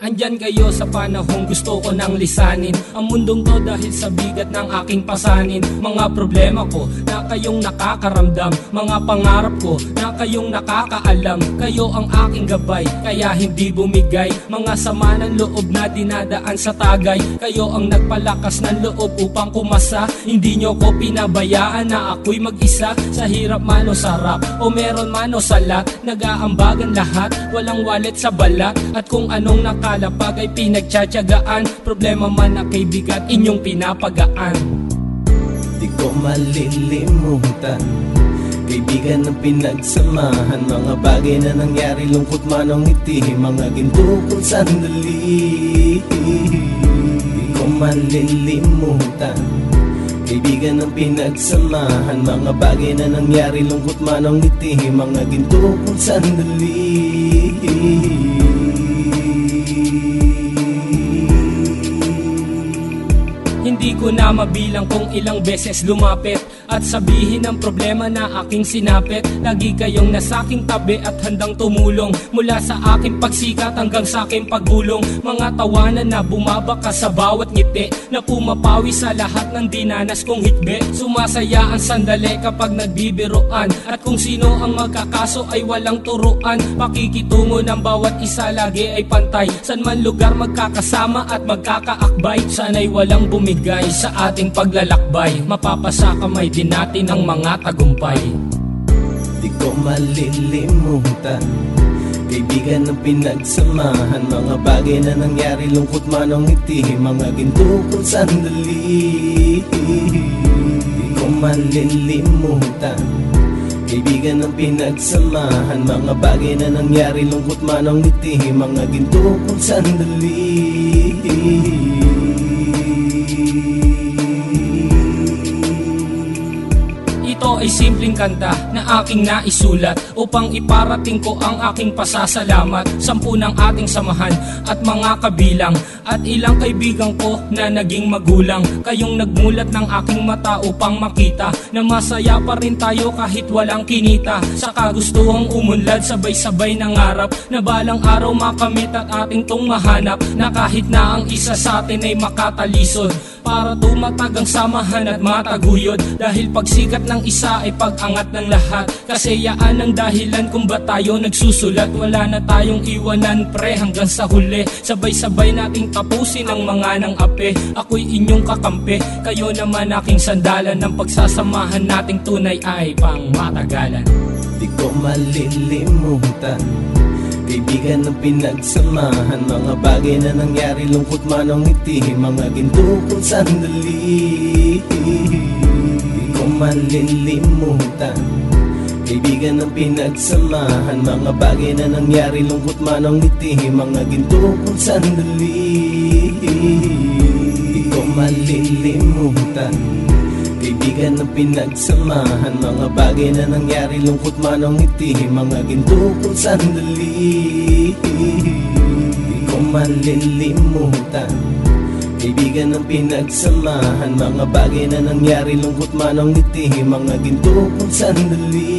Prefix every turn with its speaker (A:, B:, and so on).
A: Andyan kayo sa panahong gusto ko nang lisanin ang mundong to dahil sa bigat ng aking pasanin. Mga problema ko na kayong nakakaramdam, mga pangarap ko na kayong nakakaalam. Kayo ang aking gabay, kaya hindi bumigay. Mga sama ng loob na dinadaan sa tagay, kayo ang nagpalakas ng loob upang kumasa. Hindi nyo ko pinabayaan na ako'y mag-isa. Sa hirap man o sarap, o meron man o salat, nag-aambagan lahat, walang wallet sa balat. At kung anong nakalapag ay pinagtsatsagaan, problema man na kaibigan, inyong pinapagaan.
B: Di ko malilimutan, kaibigan ng pinagsamahan, mga bagay na nangyari, lungkot man o ngiti, mga ginto kong sandali. Di ko malilimutan, kaibigan ng pinagsamahan, mga bagay na nangyari, lungkot man o ngiti, mga ginto kong sandali.
A: Hindi ko na mabilang kung ilang beses lumapit at sabihin ang problema na aking sinapit. Lagi kayong nasa aking tabi at handang tumulong, mula sa aking pagsikat hanggang sa aking paggulong. Mga tawanan na bumabaka sa bawat ngiti, na pumapawi sa lahat ng dinanas kong hitbe. Sumasaya ang sandali kapag nagbibiroan, at kung sino ang magkakaso ay walang turuan. Pakikitungo ng bawat isa lagi ay pantay, san man lugar magkakasama at magkakaakbay. Sana'y walang bumigay sa ating paglalakbay, mapapasa kamay din natin ang mga tagumpay.
B: Di ko malilimutan, kaibigan ng pinagsamahan, mga bagay na nangyari, lungkot man o ngiti, mga ginto kong sandali. Di ko malilimutan, kaibigan ng pinagsamahan, mga bagay na nangyari, lungkot man o ngiti, mga ginto kong sandali.
A: Ito ay simpleng kanta na aking naisulat upang iparating ko ang aking pasasalamat. 10 ng ating samahan at mga kabilang, at ilang kaibigan ko na naging magulang. Kayong nagmulat ng aking mata upang makita na masaya pa rin tayo kahit walang kinita. Sa kagustuhang umunlad, sabay-sabay nangarap na balang araw makamit at ating tong mahanap, na kahit na ang isa sa atin ay makatalisod, para tumatag ang samahan at mataguyod. Dahil pagsikat ng isa ay pag-angat ng lahat, kasayaan ang dahilan kung ba't tayo nagsusulat. Wala na tayong iwanan pre hanggang sa huli, sabay-sabay nating tapusin ang mga nang ape. Ako'y inyong kakampi, kayo naman aking sandalan, ng pagsasamahan nating tunay ay pang matagalan.
B: Di ko malilimutan, kaibigan ng pinagsamahan, mga bagay na nangyari, lungkot man o ngiti, mga ginto kong sandali. Di ko malilimutan, kaibigan ng pinagsamahan, mga bagay na nangyari, lungkot man o ngiti, mga ginto kong sandali. Di ko malilimutan, kaibigan ng pinagsamahan, mga bagay na nangyari, lungkot man o ngiti, mga ginto kong sandali. Di ko malilimutan, kaibigan ng pinagsamahan, mga bagay na nangyari, lungkot man o ngiti, mga ginto kong sandali.